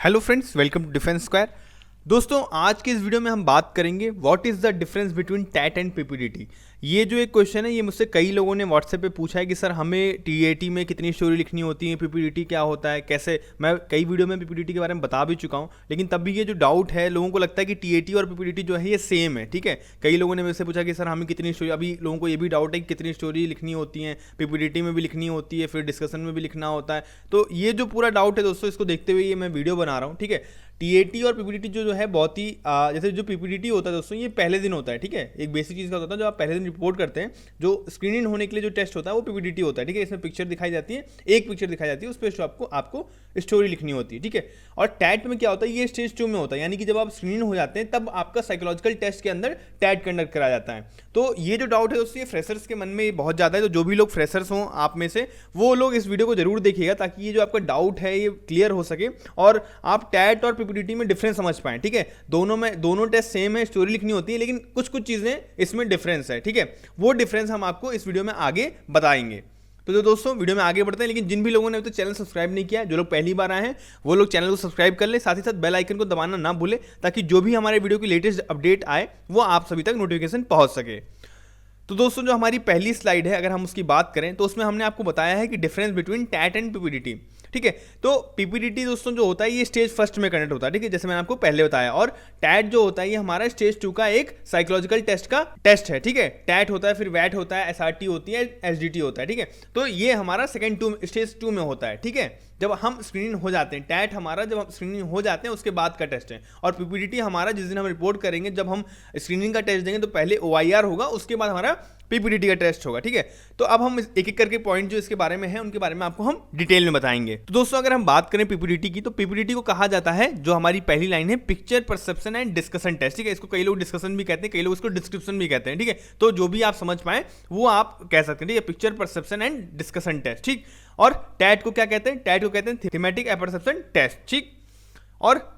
Hello friends, welcome to defence square. दोस्तों, आज के इस वीडियो में हम बात करेंगे what is the difference between TAT and PPDT. ये जो एक क्वेश्चन है, ये मुझसे कई लोगों ने व्हाट्सएप पे पूछा है कि सर हमें टीएटी में कितनी स्टोरी लिखनी होती है, पीपीडीटी क्या होता है, कैसे। मैं कई वीडियो में पीपीडीटी के बारे में बता भी चुका हूँ, लेकिन तब भी ये जो डाउट है, लोगों को लगता है कि टीएटी और पीपीडीटी जो है ये सेम है। ठीक है, कई लोगों ने मेरे से पूछा कि सर हमें कितनी स्टोरी, अभी लोगों को ये भी डाउट है कि कितनी स्टोरी लिखनी होती है, पीपीडीटी में भी लिखनी होती है, फिर डिस्कशन में भी लिखना होता है। तो ये जो पूरा डाउट है दोस्तों, इसको देखते हुए ये मैं वीडियो बना रहा हूँ। ठीक है, टीएटी और पीपीडीटी जो है बहुत ही जैसे जो पीपीडीटी होता है दोस्तों, ये पहले दिन होता है। ठीक है, एक बेसिक चीज़ का होता है, जो आप पहले दिन रिपोर्ट करते हैं, जो स्क्रीन इन होने के लिए जो टेस्ट होता है वो पीपीडीटी होता है। ठीक है, इसमें पिक्चर दिखाई जाती है, एक पिक्चर दिखाई जाती है, उस पर आपको स्टोरी लिखनी होती है। ठीक है, और टैट में क्या होता है, ये स्टेज 2 में होता है, यानी कि जब आप स्क्रीन हो जाते हैं तब आपका साइकोलॉजिकल टेस्ट के अंदर टैट कंडक्ट कराया जाता है। तो ये जो डाउट है दोस्तों, ये फ्रेशर्स के मन में बहुत ज़्यादा है। तो जो भी लोग फ्रेशर्स हों आप में से, वो लोग इस वीडियो को जरूर देखिएगा, ताकि ये जो आपका डाउट है ये क्लियर हो सके और आप टैट और पीपीडीटी में डिफरेंस समझ पाएं। ठीक है, दोनों टेस्ट सेम है, स्टोरी लिखनी होती है, लेकिन कुछ चीज़ें इसमें डिफरेंस है। ठीक है, वो डिफरेंस हम आपको इस वीडियो में आगे बताएंगे। तो दोस्तों, वीडियो में आगे बढ़ते हैं, लेकिन जिन भी लोगों ने अभी तक चैनल सब्सक्राइब नहीं किया है, जो लोग पहली बार आए हैं, वो लोग चैनल को सब्सक्राइब कर ले, साथ ही साथ बेल आइकन को दबाना ना भूले, ताकि जो भी हमारे वीडियो की लेटेस्ट अपडेट आए वो आप सभी तक नोटिफिकेशन पहुंच सके। तो दोस्तों, जो हमारी पहली स्लाइड है, अगर हम उसकी बात करें तो उसमें हमने आपको बताया है कि difference between TAT and PPDT. ठीक है, तो पीपीडीटी दोस्तों जो होता है ये स्टेज फर्स्ट में कंडक्ट होता है। ठीक है, जैसे मैंने आपको पहले बताया। और टैट जो होता है ये हमारा स्टेज 2 का एक साइकोलॉजिकल टेस्ट का टेस्ट है। ठीक है, टैट होता है, फिर वैट होता है, एसआरटी होती है, एसडीटी होता है। ठीक है, तो ये हमारा स्टेज 2 में होता है। ठीक है, जब हम स्क्रीनिंग हो जाते हैं, टैट हमारा जब हम स्क्रीनिंग हो जाते हैं उसके बाद का टेस्ट है, और पीपीडीटी हमारा जिस दिन हम रिपोर्ट करेंगे, जब हम स्क्रीनिंग का टेस्ट देंगे तो पहले ओआईआर होगा, उसके बाद हमारा पीपीडीटी का टेस्ट होगा। ठीक है, तो अब हम एक एक करके पॉइंट जो इसके बारे में है उनके बारे में आपको हम डिटेल में बताएंगे। तो दोस्तों, अगर हम बात करें पीपीडीटी की, तो पीपीडीटी को कहा जाता है, जो हमारी पहली लाइन है, picture perception and discussion test. ठीक है, इसको कई लोग डिस्कशन भी कहते हैं, कई लोग इसको डिस्क्रिप्शन भी कहते हैं। ठीक है, तो जो भी आप समझ पाए वो आप कह सकते हैं। ठीक है, picture perception and discussion test. ठीक, और टैट को क्या कहते हैं? टैट को कहते हैं थीमेटिक अपरसेप्शन टेस्ट। ठीक, और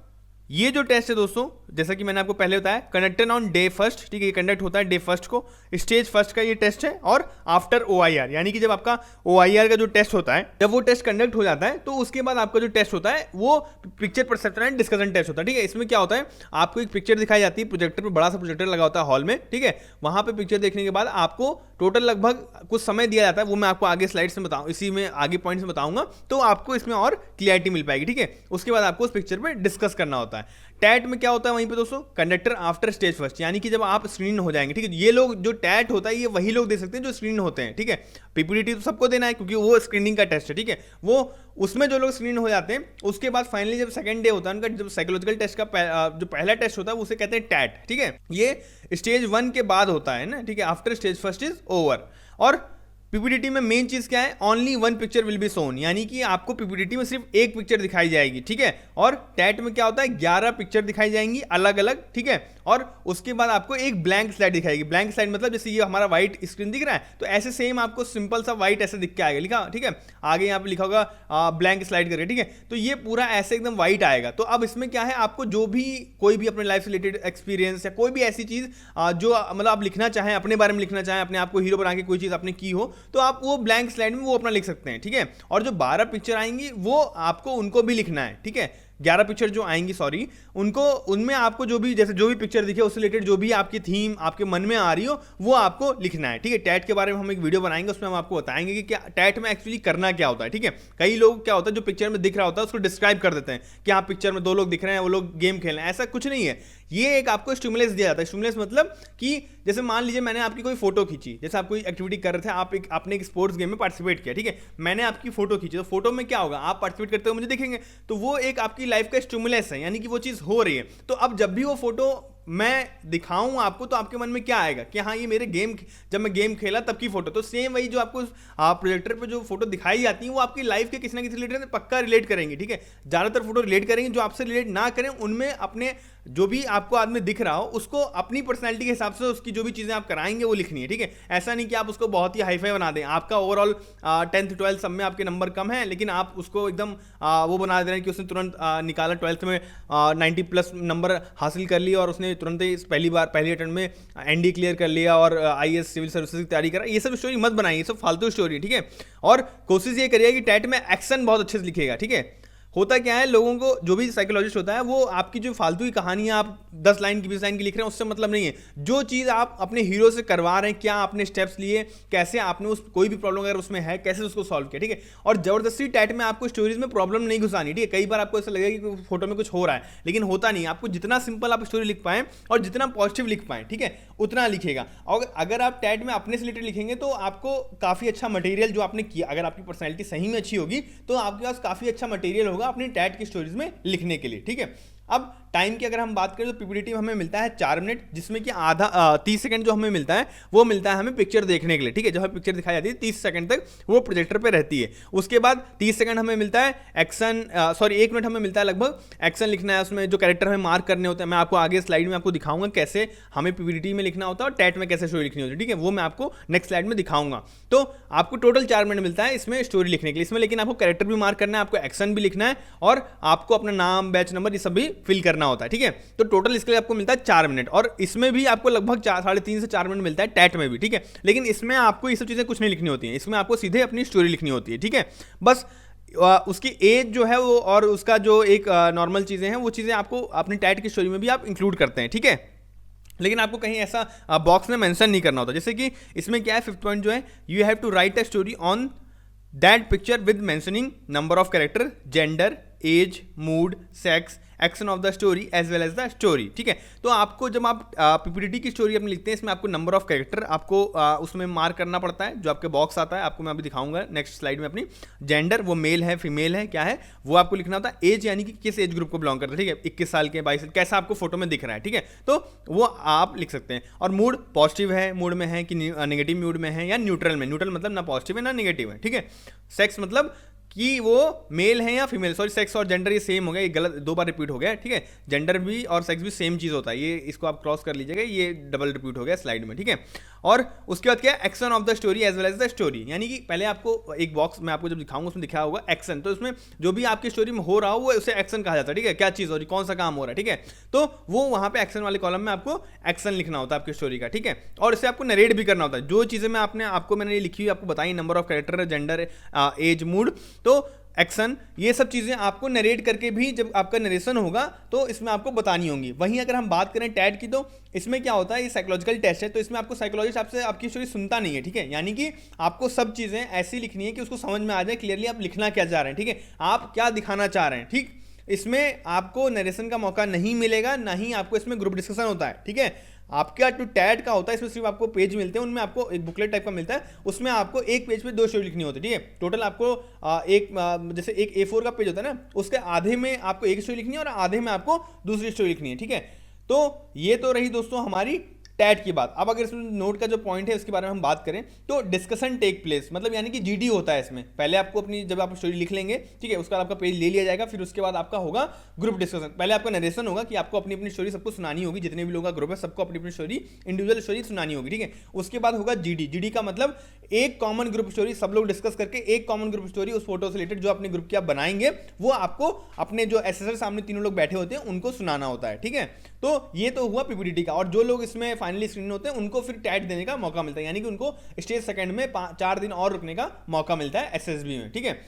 ये जो टेस्ट है दोस्तों, जैसा कि मैंने आपको पहले बताया, कंडक्टेड ऑन डे फर्स्ट। ठीक है, ये कंडक्ट होता है डे फर्स्ट को, स्टेज फर्स्ट का ये टेस्ट है। और आफ्टर ओआईआर, यानी कि जब आपका ओआईआर का जो टेस्ट होता है, जब वो टेस्ट कंडक्ट हो जाता है, तो उसके बाद आपका जो टेस्ट होता है वो picture perception and discussion test होता है। ठीक है, इसमें क्या होता है, आपको एक पिक्चर दिखाई जाती है, प्रोजेक्टर पर बड़ा सा प्रोजेक्टर लगा होता है हॉल में। ठीक है, वहां पे पिक्चर देखने के बाद आपको टोटल लगभग कुछ समय दिया जाता है, वो मैं आपको आगे स्लाइड्स में बताऊँ, इसी में आगे पॉइंट्स में बताऊंगा, तो आपको इसमें और क्लियरिटी मिल पाएगी। ठीक है, उसके बाद आपको उस पिक्चर पे डिस्कस करना होता है। टैट में क्या होता है वहीं पे दोस्तों, कंडक्टर आफ्टर स्टेज फर्स्ट, यानी कि जब आप स्क्रीन हो जाएंगे। ठीक है, ये लोग जो टैट होता है ये वही लोग दे सकते हैं जो स्क्रीन होते हैं। ठीक है, पीपीडीटी तो सबको देना है क्योंकि वो स्क्रीनिंग का टेस्ट है। ठीक है, वो उसमें जो लोग स्क्रीन हो जाते हैं, उसके बाद फाइनली जब सेकंड डे होता है उनका, जब साइकोलॉजिकल टेस्ट का जो पहला टेस्ट होता है उसे कहते हैं टैट। ठीक है, ये स्टेज 1 के बाद होता है ना। ठीक है, after stage first is over. और पीपीडीटी में मेन चीज क्या है, only one picture will be shown, यानी कि आपको पीपीडीटी में सिर्फ एक पिक्चर दिखाई जाएगी। ठीक है, और टैट में क्या होता है, 11 पिक्चर दिखाई जाएंगी अलग अलग। ठीक है, और उसके बाद आपको एक ब्लैंक स्लाइड दिखाएगी। ब्लैंक स्लाइड मतलब जैसे ये हमारा व्हाइट स्क्रीन दिख रहा है, तो ऐसे सेम आपको सिंपल सा व्हाइट ऐसे दिख के आएगा लिखा। ठीक है, आगे यहाँ पे लिखा होगा ब्लैंक स्लाइड करके। ठीक है, तो ये पूरा ऐसे एकदम व्हाइट आएगा। तो अब इसमें क्या है, आपको जो भी कोई भी अपने लाइफ से रिलेटेड एक्सपीरियंस या कोई भी ऐसी चीज जो मतलब आप लिखना चाहें, अपने बारे में लिखना चाहें, अपने आप को हीरो बना के कोई चीज आपने की हो, तो आप वो ब्लैंक स्लाइड में वो अपना लिख सकते हैं। ठीक है, और जो 12 पिक्चर आएंगी वो आपको उनको भी लिखना है। ठीक है, 11 पिक्चर जो आएंगी, सॉरी, उनको, उनमें आपको जो भी, जैसे जो भी पिक्चर दिखे उससे रिलेटेड जो भी आपकी थीम आपके मन में आ रही हो वो आपको लिखना है। ठीक है, टैट के बारे में हम एक वीडियो बनाएंगे, उसमें हम आपको बताएंगे कि क्या टैट में एक्चुअली करना क्या होता है। ठीक है, कई लोग क्या होता है, जो पिक्चर में दिख रहा होता है उसको डिस्क्राइब कर देते हैं कि हाँ पिक्चर में 2 लोग दिख रहे हैं, वो लोग गेम खेल रहे हैं। ऐसा कुछ नहीं है, ये एक आपको स्टिमुलस दिया जाता है। स्टिमुलस मतलब कि जैसे मान लीजिए मैंने आपकी कोई फोटो खींची, जैसे आप कोई एक्टिविटी कर रहे थे, आपने एक स्पोर्ट्स गेम में पार्टिसिपेट किया। ठीक है, मैंने आपकी फोटो खींची, तो फोटो में क्या होगा, आप पार्टिसिपेट करते हुए मुझे देखेंगे, तो वो एक आपकी लाइफ का स्टिमुलस है, यानी कि वो चीज हो रही है। तो अब जब भी वो फोटो मैं दिखाऊं आपको, तो आपके मन में क्या आएगा कि हाँ ये मेरे गेम, जब मैं गेम खेला तब की फोटो। तो सेम वही जो आपको प्रोजेक्टर पे जो फोटो दिखाई जाती है वो आपकी लाइफ के किसी ना किसी रिलेटेड पक्का रिलेट करेंगी। ठीक है, ज्यादातर फोटो रिलेट करेंगी, जो आपसे रिलेट ना करें उनमें अपने जो भी आपको आदमी दिख रहा हो उसको अपनी पर्सनैलिटी के हिसाब से उसकी जो भी चीजें आप कराएंगे वो लिखनी है। ठीक है, ऐसा नहीं कि आप उसको बहुत ही हाईफाई बना दें, आपका ओवरऑल 10th 12th सब में आपके नंबर कम है, लेकिन आप उसको एकदम वो बना दे रहे हैं कि उसने तुरंत निकाला 12th में 90+ नंबर हासिल कर लिया और उसने तुरंत ही पहली अटेम्प्ट में एनडी क्लियर कर लिया और आईएएस सिविल सर्विसेज की तैयारी करा। ये सब स्टोरी मत बनाइए, ये सब फालतू स्टोरी। ठीक है, और कोशिश ये करिए कि टैट में एक्शन बहुत अच्छे से लिखेगा। ठीक है, होता क्या है, लोगों को जो भी साइकोलॉजिस्ट होता है वो आपकी जो फालतू की कहानियां आप 10 लाइन की 20 लाइन की लिख रहे हैं उससे मतलब नहीं है। जो चीज़ आप अपने हीरो से करवा रहे हैं, क्या आपने स्टेप्स लिए, कैसे आपने उस कोई भी प्रॉब्लम अगर उसमें है कैसे उसको सॉल्व किया, ठीक है। और जबरदस्ती टैट में आपको स्टोरीज में प्रॉब्लम नहीं घुसानी, ठीक है। कई बार आपको ऐसा लगेगा कि फोटो में कुछ हो रहा है लेकिन होता नहीं। आपको जितना सिंपल आप स्टोरी लिख पाएं और जितना पॉजिटिव लिख पाएं, ठीक है, उतना लिखेगा। और अगर आप टैट में अपने से रिलेटेड लिखेंगे तो आपको काफ़ी अच्छा मटेरियल जो आपने किया, अगर आपकी पर्सनैलिटी सही में अच्छी होगी तो आपके पास काफ़ी अच्छा मटेरियल होगा अपनी टैट की स्टोरीज में लिखने के लिए, ठीक है। अब टाइम की अगर हम बात करें तो पीपीटी में हमें मिलता है 4 मिनट, जिसमें कि आधा 30 सेकंड जो हमें मिलता है वो मिलता है हमें पिक्चर देखने के लिए, ठीक है। जब हमें पिक्चर दिखाई जाती है 30 सेकंड तक वो प्रोजेक्टर पे रहती है। उसके बाद 30 सेकंड हमें मिलता है एक्शन, 1 मिनट हमें मिलता है लगभग एक्शन लिखना है, उसमें जो कैरेक्टर हमें मार्क करने होते हैं। मैं आपको आगे स्लाइड में आपको दिखाऊंगा कैसे हमें पीपीटी में लिखना होता है और टैट में कैसे स्टोरी लिखनी होती है, ठीक है। वो मैं आपको नेक्स्ट स्लाइड में दिखाऊंगा। तो आपको टोटल 4 मिनट मिलता है इसमें स्टोरी लिखने के लिए। इसमें लेकिन आपको कैरेक्टर भी मार्क करना है, आपको एक्शन भी लिखना है और आपको अपना नाम, बैच नंबर, ये सब भी फिल करना होता है, ठीक है। तो टोटल इसके लिए आपको मिलता है 4 मिनट और इसमें भी आपको लगभग 3.5 से 4 मिनट मिलता है टैट में भी, ठीक है। लेकिन इसमें आपको ये सब चीज़ें कुछ नहीं लिखनी होती हैं, इसमें आपको सीधे अपनी स्टोरी लिखनी होती है, ठीक है। बस उसकी एज जो है वो और उसका जो एक नॉर्मल चीज़ें हैं वो चीज़ें आपको अपनी टैट की स्टोरी में भी आप इंक्लूड करते हैं, ठीक है। लेकिन आपको कहीं ऐसा बॉक्स में मेंशन नहीं करना होता। जैसे कि इसमें क्या है, 5th पॉइंट जो है, you have to write a story on that picture with mentioning number of character, gender, age, mood, sex, action of the story as well as the story, ठीक है। तो आपको जब आप पीपीटी की स्टोरी अपनी लिखते हैं इसमें आपको नंबर ऑफ कैरेक्टर आपको उसमें मार्क करना पड़ता है, जो आपके बॉक्स आता है, आपको मैं अभी दिखाऊंगा नेक्स्ट स्लाइड में। अपनी जेंडर, वो मेल है फीमेल है क्या है वो आपको लिखना होता है। एज यानी कि किस एज ग्रुप को बिलोंग करता है, ठीक है, 21 साल के, 22 साल, कैसा आपको फोटो में दिख रहा है, ठीक है, तो वो आप लिख सकते हैं। और मूड, पॉजिटिव है मूड में है कि नेगेटिव मूड में है या न्यूट्रल में, न्यूट्रल मतलब ना पॉजिटिव है ना नेगेटिव है, ठीक है। सेक्स मतलब कि वो मेल है या फीमेल, सॉरी सेक्स और जेंडर ये सेम हो गया, ये गलत 2 बार रिपीट हो गया, ठीक है। जेंडर भी और सेक्स भी सेम चीज़ होता है, ये इसको आप क्रॉस कर लीजिएगा, ये डबल रिपीट हो गया स्लाइड में, ठीक है। और उसके बाद क्या है, action of the story as well as the story, यानी कि पहले आपको एक बॉक्स मैं आपको जब दिखाऊंगा उसमें दिखा होगा एक्शन, तो उसमें जो भी आपकी स्टोरी में हो रहा हो वो उसे एक्शन कहा जाता है, ठीक है। क्या चीज़ हो रही, कौन सा काम हो रहा है, ठीक है, तो वो वहाँ पे एक्शन वाले कॉलम में आपको एक्शन लिखना होता है आपकी स्टोरी का, ठीक है। और इसे आपको नरेट भी करना होता है, जो चीज़ें मैं मैंने लिखी हुई आपको बताई, number of character, gender, age, mood, तो एक्शन, ये सब चीज़ें आपको नरेट करके भी जब आपका नरेशन होगा तो इसमें आपको बतानी होंगी। वहीं अगर हम बात करें टैट की, तो इसमें क्या होता है, ये साइकोलॉजिकल टेस्ट है, तो इसमें आपको साइकोलॉजिस्ट आपसे आपकी स्टोरी सुनता नहीं है, ठीक है। यानी कि आपको सब चीज़ें ऐसी लिखनी है कि उसको समझ में आ जाए क्लियरली आप लिखना क्या चाह रहे हैं, ठीक है, आप क्या दिखाना चाह रहे हैं, ठीक। इसमें आपको नरेशन का मौका नहीं मिलेगा, ना ही आपको इसमें ग्रुप डिस्कशन होता है, ठीक है। आपका जो टैट का होता है इसमें सिर्फ आपको पेज मिलते हैं, उनमें आपको एक बुकलेट टाइप का मिलता है, उसमें आपको एक पेज पे 2 स्टोरी लिखनी होती है, ठीक है। टोटल आपको जैसे एक A4 का पेज होता है ना, उसके आधे में आपको एक स्टोरी लिखनी है और आधे में आपको दूसरी स्टोरी लिखनी है, ठीक है। तो ये तो रही दोस्तों हमारी टैट की बात। अब अगर इसमें नोट का जो पॉइंट है उसके बारे में हम बात करें तो डिस्कशन टेक प्लेस, मतलब यानी कि जीडी होता है इसमें। पहले आपको अपनी जब आप स्टोरी लिख लेंगे, ठीक है, उसके बाद आपका पेज ले लिया जाएगा, फिर उसके बाद आपका होगा ग्रुप डिस्कशन। पहले आपका नरेशन होगा कि आपको अपनी अपनी स्टोरी सबको सुनानी होगी, जितने भी लोगों का ग्रुप है सबको अपनी अपनी स्टोरी, इंडिविजुअल स्टोरी सुनानी होगी, ठीक है। उसके बाद होगा जीडी, जीडी का मतलब एक कॉमन ग्रुप स्टोरी, सब लोग डिस्कस करके एक कॉमन ग्रुप स्टोरी उस फोटो से रिलेटेड जो अपने ग्रुप की आप बनाएंगे वो आपको अपने जो एसेसर सामने तीनों लोग बैठे होते हैं उनको सुनाना होता है, ठीक है। तो ये तो हुआ पीपीटी का। और जो लोग इसमें फाइनली स्क्रीन होते हैं उनको फिर टैट देने का मौका मिलता है, यानी कि उनको स्टेज सेकंड में 4 दिन और रुकने का मौका मिलता है एसएसबी में, ठीक है।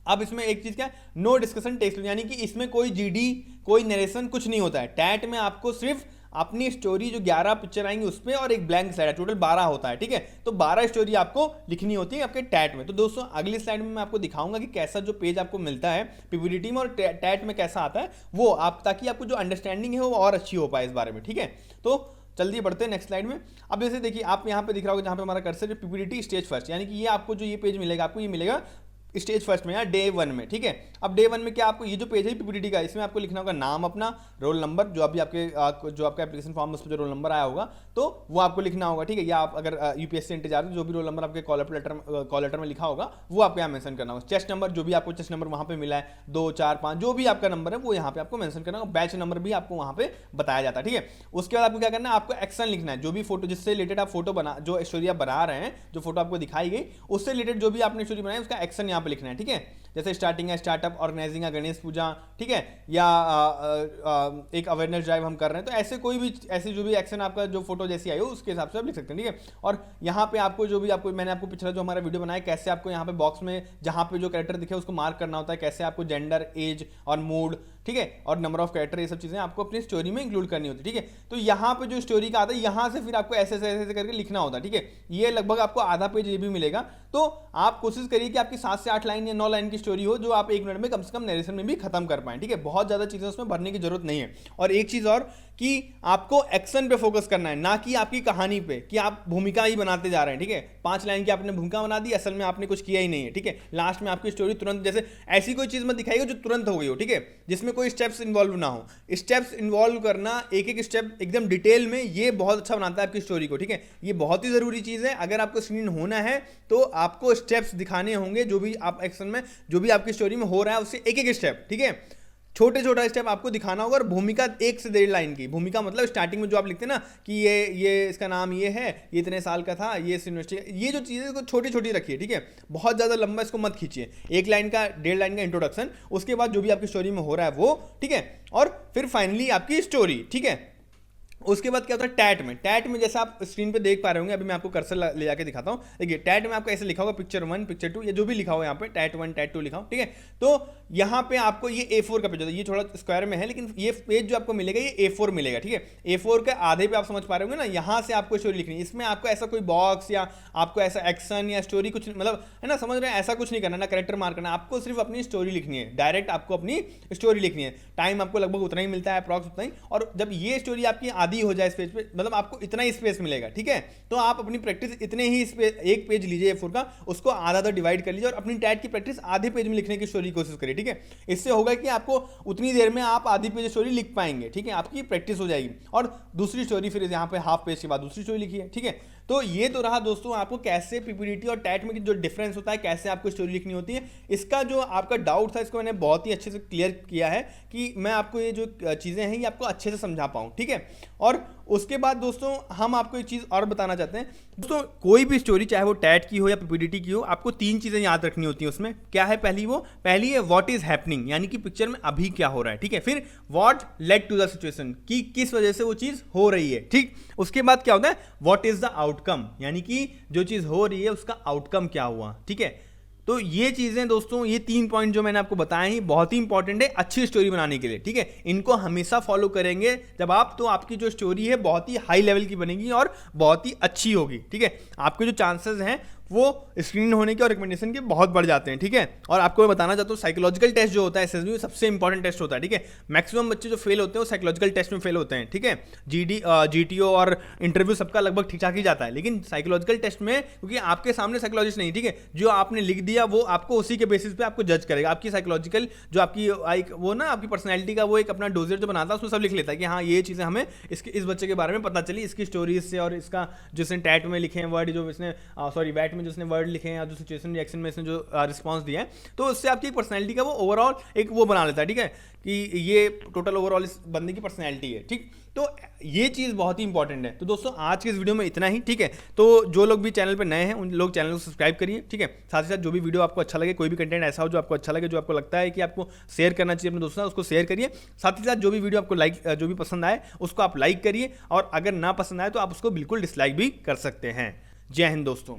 अब इसमें एक चीज क्या है, नो डिस्कशन टेक्स्ट, यानी कि इसमें कोई जीडी कोई नरेशन कुछ नहीं होता है। टैट में आपको सिर्फ अपनी स्टोरी जो 11 पिक्चर आएंगी उस पर और एक ब्लैंक स्लाइड है, टोटल 12 होता है, ठीक है। तो 12 स्टोरी आपको लिखनी होती है आपके टैट में। तो दोस्तों अगली स्लाइड में मैं आपको दिखाऊंगा कि कैसा जो पेज आपको मिलता है पीपीटी में और टैट में कैसा आता है वो आप, ताकि आपको जो अंडरस्टैंडिंग है वो और अच्छी हो पाए इस बारे में, ठीक है। तो जल्दी बढ़ते हैं नेक्स्ट स्लाइड में। अब जैसे देखिए आप यहाँ पे दिख रहा होगा जहाँ पे हमारा कर्सर पीपीटी स्टेज फर्स्ट, यानी कि ये आपको जो ये पेज मिलेगा आपको ये मिलेगा स्टेज फर्स्ट में या डे 1 में, ठीक है। अब डे 1 में क्या आपको ये जो पेज है पीपीटी का, इसमें आपको लिखना होगा नाम अपना, रोल नंबर, जो अभी आपके जो आपका एप्लीकेशन फॉर्म उस पर जो रोल नंबर आया होगा तो वो आपको लिखना होगा, ठीक है। या आप अगर यूपीएससी इंतजार जो भी रोल नंबर आपके कॉल लेटर में लिखा होगा वो आपको यहाँ मेंशन करना होगा। चेस्ट नंबर, जो भी आपको चेस्ट नंबर वहाँ पे मिला है 2 4 5 जो भी आपका नंबर है वो यहाँ पे आपको मेंशन करना होगा। बैच नंबर भी आपको वहाँ पे बताया जाता है, ठीक है। उसके बाद आपको क्या करना है, आपको एक्शन लिखना है, जो भी फोटो जिससे रिलेटेड आप फोटो बना, जो स्टोरी आप बना रहे हैं, जो फोटो आपको दिखाई गई उससे रिलेटेड जो भी आपने स्टोरी बनाई उसका एक्शन यहाँ पे लिखना है, ठीक है। जैसे स्टार्टिंग है स्टार्टअप ऑर्गेनाइजिंग है गणेश पूजा, ठीक है, या एक अवेयरनेस ड्राइव हम कर रहे हैं, तो ऐसे कोई भी ऐसी जो भी एक्शन आपका जो फोटो जैसी आई हो उसके हिसाब से आप लिख सकते हैं, ठीक है। और यहाँ पे आपको जो भी आपको मैंने आपको पिछला जो हमारा वीडियो बनाया कैसे आपको यहाँ पे बॉक्स में जहाँ पे जो कैरेक्टर दिखे उसको मार्क करना होता है, कैसे आपको जेंडर, एज और मूड, ठीक है, और नंबर ऑफ कैरेक्टर, ये सब चीजें आपको अपनी स्टोरी में इंक्लूड करनी होती है, ठीक है। तो यहाँ पे जो स्टोरी का आता है यहाँ से फिर आपको ऐसे ऐसे करके लिखना होता है, ठीक है। ये लगभग आपको आधा पेज ये भी मिलेगा। तो आप कोशिश करिए कि आपकी 7 से 8 लाइन या 9 लाइन की स्टोरी हो जो आप 1 मिनट में कम से कम नरेशन में भी खत्म कर पाएं, ठीक है। बहुत ज़्यादा चीज़ें उसमें भरने की जरूरत नहीं है। और एक चीज़ और कि आपको एक्शन पे फोकस करना है, ना कि आपकी कहानी पे, कि आप भूमिका ही बनाते जा रहे हैं, ठीक है। 5 लाइन की आपने भूमिका बना दी, असल में आपने कुछ किया ही नहीं है, ठीक है। लास्ट में आपकी स्टोरी तुरंत जैसे ऐसी कोई चीज़ मत दिखाइए जो तुरंत हो गई हो, ठीक है, जिसमें कोई स्टेप्स इन्वॉल्व ना हो। स्टेप्स इन्वॉल्व करना, एक एक स्टेप एकदम डिटेल में, ये बहुत अच्छा बनाता है आपकी स्टोरी को, ठीक है। ये बहुत ही ज़रूरी चीज़ है। अगर आपको स्क्रीन होना है तो आपको स्टेप्स दिखाने होंगे, जो भी आप एक्शन में जो भी आपकी स्टोरी में हो रहा है उससे एक एक स्टेप, ठीक है, छोटे छोटा स्टेप आपको दिखाना होगा। और भूमिका 1 से 1.5 लाइन की भूमिका, मतलब स्टार्टिंग में जो आप लिखते हैं ना कि ये इसका नाम ये है, ये इतने साल का था, ये यूनिवर्सिटी, ये जो चीज़ें को छोटी छोटी रखिए, ठीक है। बहुत ज़्यादा लंबा इसको मत खींचिए। 1 लाइन का 1.5 लाइन का इंट्रोडक्शन, उसके बाद जो भी आपकी स्टोरी में हो रहा है वो, ठीक है, और फिर फाइनली आपकी स्टोरी, ठीक है। उसके बाद क्या होता है टैट में। टैट में जैसा आप स्क्रीन पे देख पा रहे होंगे, अभी मैं आपको कर्सर ले जाके दिखाता हूँ। देखिए टैट में आपको ऐसे लिखा होगा पिक्चर 1 पिक्चर 2, या जो भी लिखा हो यहाँ पे टैट 1 टैट 2 लिखा हो, ठीक है। तो यहाँ पे आपको ये A4 का पेज होता है, ये थोड़ा स्क्वायर में है लेकिन ये पेज जो आपको मिलेगा ये A4 मिलेगा, ठीक है। A4 के आधे पे आप समझ पा रहे होंगे ना, यहाँ से आपको स्टोरी लिखनी है। इसमें आपको ऐसा कोई बॉक्स या आपको ऐसा एक्शन या स्टोरी कुछ मतलब है ना, समझ रहे हैं, ऐसा कुछ नहीं करना, ना कैरेक्टर मार्क करना, आपको सिर्फ अपनी स्टोरी लिखनी है। डायरेक्ट आपको अपनी स्टोरी लिखनी है। टाइम आपको लगभग उतना ही मिलता है, अप्रॉक्स उतना ही। और जब ये स्टोरी आपकी आधी हो जाए इस पेज पे, मतलब आपको इतना ही स्पेस मिलेगा, ठीक है। तो आप अपनी प्रैक्टिस इतने ही एक पेज लीजिए A4 का, उसको आधा डिवाइड कर लीजिए और अपनी टैट की प्रैक्टिस आधे पेज में लिखने की स्टोरी की कोशिश करिए, ठीक है। इससे होगा कि आपको उतनी देर में आप आधी पेज स्टोरी लिख पाएंगे, ठीक है, आपकी प्रैक्टिस हो जाएगी। और दूसरी स्टोरी फिर यहाँ पे हाफ पेज के बाद दूसरी स्टोरी लिखिए, ठीक है। तो ये तो रहा दोस्तों आपको कैसे पीपीटी और टैट में जो डिफरेंस होता है, कैसे आपको स्टोरी लिखनी होती है। इसका जो आपका डाउट था इसको मैंने बहुत ही अच्छे से क्लियर किया है कि मैं आपको ये जो चीज़ें हैं ये आपको अच्छे से समझा पाऊँ, ठीक है। और उसके बाद दोस्तों हम आपको एक चीज़ और बताना चाहते हैं दोस्तों, कोई भी स्टोरी चाहे वो टैट की हो या पीपीटी की हो, आपको 3 चीज़ें याद रखनी होती हैं उसमें। क्या है पहली है व्हाट इज हैपनिंग, यानी कि पिक्चर में अभी क्या हो रहा है, ठीक है। फिर what led to the situation, कि किस वजह से वो चीज़ हो रही है, ठीक। उसके बाद क्या होता है व्हाट इज द आउटकम, यानी कि जो चीज़ हो रही है उसका आउटकम क्या हुआ, ठीक है। तो ये चीज़ें दोस्तों, ये 3 पॉइंट जो मैंने आपको बताए हैं बहुत ही इंपॉर्टेंट है अच्छी स्टोरी बनाने के लिए, ठीक है। इनको हमेशा फॉलो करेंगे जब आप, तो आपकी जो स्टोरी है बहुत ही हाई लेवल की बनेगी और बहुत ही अच्छी होगी, ठीक है। आपके जो चांसेस हैं वो स्क्रीन होने के और रिकमेंडेशन के बहुत बढ़ जाते हैं, ठीक है। और आपको मैं बताना चाहता हूँ साइकोलॉजिकल टेस्ट जो होता है एसएसबी में सबसे इंपॉर्टेंट टेस्ट होता है, ठीक है। मैक्सिमम बच्चे जो फेल होते हैं वो साइकोलॉजिकल टेस्ट में फेल होते हैं, ठीक है। जीटीओ और इंटरव्यू सबका लगभग ठीक ठाक ही जाता है, लेकिन साइकोलॉजिकल टेस्ट में क्योंकि आपके सामने साइकोलॉजिस्ट नहीं, ठीक है, जो आपने लिख दिया वो आपको उसी के बेसिस पे आपको जज करेगा। आपकी साइकोलॉजिकल जो आपकी वो ना आपकी पर्सनैलिटी का वो एक अपना डोजर जो बनाता है उसमें सब लिख लेता है कि हाँ ये चीज़ें हमें इस बच्चे के बारे में पता चली इसकी स्टोरीज से, और इसका जो इसने टैट में लिखे हैं वर्ड, जो इसने वैट में जो इसने वर्ड लिखे हैं, या जो सिचुएशन रिएक्शन में इसने जो रिस्पांस दिया है, तो उससे आपकी पर्सनैलिटी का वो ओवरऑल एक वो बना लेता है, ठीक है, कि ये टोटल ओवरऑल इस बंदे की पर्सनैलिटी है, ठीक। तो ये चीज़ बहुत ही इंपॉर्टेंट है। तो दोस्तों आज के इस वीडियो में इतना ही, ठीक है। तो जो लोग भी चैनल पे नए हैं उन लोग चैनल को सब्सक्राइब करिए, ठीक है। साथ ही साथ जो भी वीडियो आपको अच्छा लगे, कोई भी कंटेंट ऐसा हो जो आपको अच्छा लगे, जो आपको लगता है कि आपको शेयर करना चाहिए अपने दोस्तों, उसको शेयर करिए। साथ ही साथ जो भी वीडियो आपको जो भी पसंद आए उसको आप लाइक करिए, और अगर ना पसंद आए तो आप उसको बिल्कुल डिसलाइक भी कर सकते हैं। जय हिंद दोस्तों।